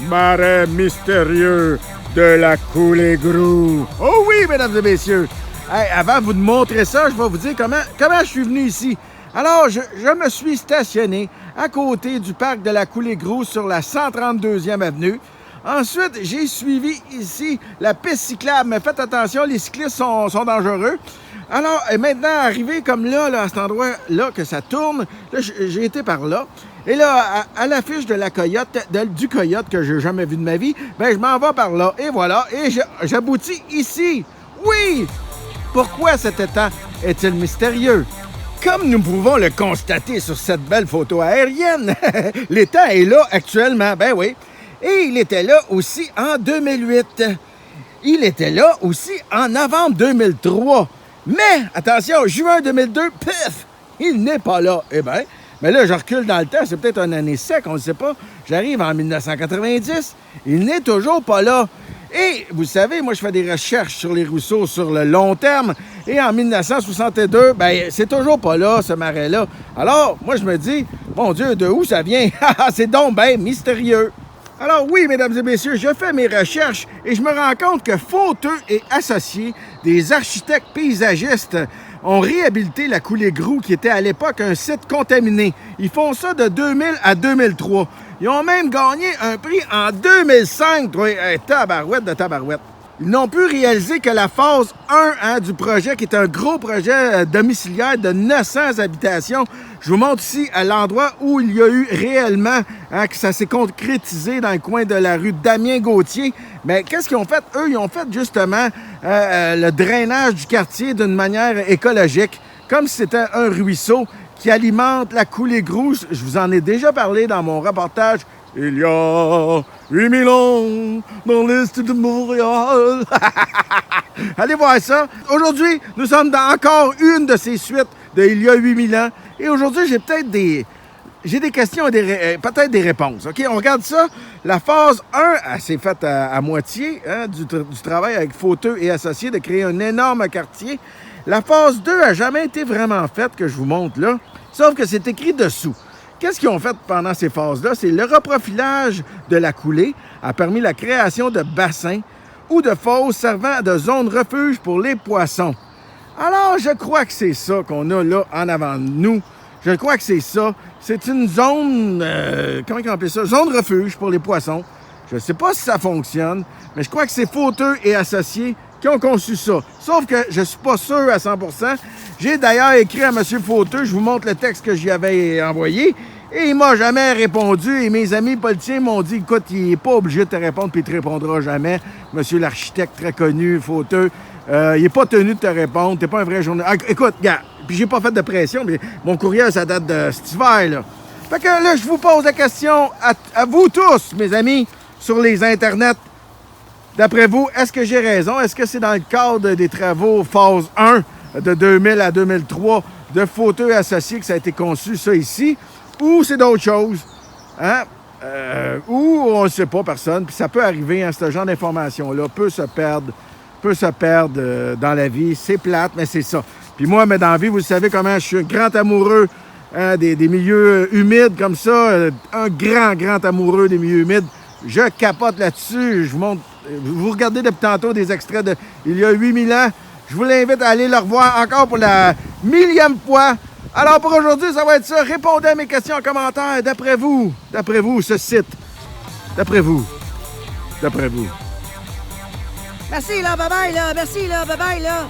Marais mystérieux de la Coulée-Grou. Oh oui, mesdames et messieurs. Hey, avant de vous montrer ça, je vais vous dire comment je suis venu ici. Alors, je me suis stationné à côté du parc de la Coulée-Grou sur la 132e avenue. Ensuite, j'ai suivi ici la piste cyclable. Mais faites attention, les cyclistes sont dangereux. Alors, maintenant, arrivé comme là, à cet endroit-là, que ça tourne, là, j'ai été par là. Et là, à l'affiche de la Coyote, du Coyote que j'ai jamais vu de ma vie, ben je m'en vais par là. Et voilà, et j'aboutis ici. Oui! Pourquoi cet étang est-il mystérieux? Comme nous pouvons le constater sur cette belle photo aérienne, l'étang est là actuellement, ben oui. Et il était là aussi en 2008. Il était là aussi en novembre 2003. Mais, attention, juin 2002, pif, il n'est pas là. Eh bien, mais là, je recule dans le temps, c'est peut-être une année sec, on ne sait pas. J'arrive en 1990, il n'est toujours pas là. Et, vous savez, moi, je fais des recherches sur les ruisseaux sur le long terme. Et en 1962, ben c'est toujours pas là, ce marais-là. Alors, moi, je me dis, mon Dieu, de où ça vient? C'est donc ben mystérieux. Alors oui, mesdames et messieurs, je fais mes recherches et je me rends compte que Fauteux et Associés, des architectes paysagistes, ont réhabilité la Coulée-Grou qui était à l'époque un site contaminé. Ils font ça de 2000 à 2003. Ils ont même gagné un prix en 2005. Oui, tabarouette de tabarouette. Ils n'ont pu réaliser que la phase 1 du projet, qui est un gros projet domiciliaire de 900 habitations. Je vous montre ici à l'endroit où il y a eu réellement, que ça s'est concrétisé dans le coin de la rue Damien-Gauthier. Mais qu'est-ce qu'ils ont fait? Eux, ils ont fait justement le drainage du quartier d'une manière écologique, comme si c'était un ruisseau qui alimente la Coulée-Grou. Je vous en ai déjà parlé dans mon reportage. Il y a 8000 ans dans l'Est de Montréal. Allez voir ça. Aujourd'hui, nous sommes dans encore une de ces suites de Il y a 8000 ans. Et aujourd'hui, j'ai peut-être des questions et peut-être des réponses. OK, on regarde ça. La phase 1, elle s'est faite à moitié du travail avec Fauteux et Associés de créer un énorme quartier. La phase 2 n'a jamais été vraiment faite, que je vous montre là. Sauf que c'est écrit dessous. Qu'est-ce qu'ils ont fait pendant ces phases-là? C'est le reprofilage de la coulée a permis la création de bassins ou de fosses servant de zone refuge pour les poissons. Alors, je crois que c'est ça qu'on a là en avant de nous. Je crois que c'est ça. C'est une zone, comment on appelle ça? Zone refuge pour les poissons. Je ne sais pas si ça fonctionne, mais je crois que c'est Fauteux et Associés qui ont conçu ça. Sauf que je ne suis pas sûr à 100%. J'ai d'ailleurs écrit à M. Fauteux, je vous montre le texte que j'y avais envoyé, et il m'a jamais répondu. Et mes amis politiciens m'ont dit, écoute, il n'est pas obligé de te répondre, puis il ne te répondra jamais. Monsieur l'architecte très connu, Fauteux, il n'est pas tenu de te répondre, t'es pas un vrai journaliste. Écoute, gars, puis j'ai pas fait de pression, mais mon courriel, ça date de cet hiver, là. Fait que là, je vous pose la question à vous tous, mes amis, sur les internets. D'après vous, est-ce que j'ai raison? Est-ce que c'est dans le cadre des travaux phase 1 de 2000 à 2003 de Fauteux et Associés que ça a été conçu, ça ici? Ou c'est d'autres choses? Hein? Ou on ne sait pas, personne. Puis ça peut arriver, ce genre d'information-là peut se perdre dans la vie. C'est plate, mais c'est ça. Puis moi, mais dans la vie, vous savez comment je suis un grand amoureux des milieux humides comme ça. Un grand amoureux des milieux humides. Je capote là-dessus. Je vous montre. Vous regardez depuis tantôt des extraits de Il y a 8000 ans. Je vous l'invite à aller le revoir encore pour la 1000e fois. Alors pour aujourd'hui, ça va être ça. Répondez à mes questions en commentaire. D'après vous, ce site. D'après vous. Merci là, bye bye là. Merci là, bye bye là.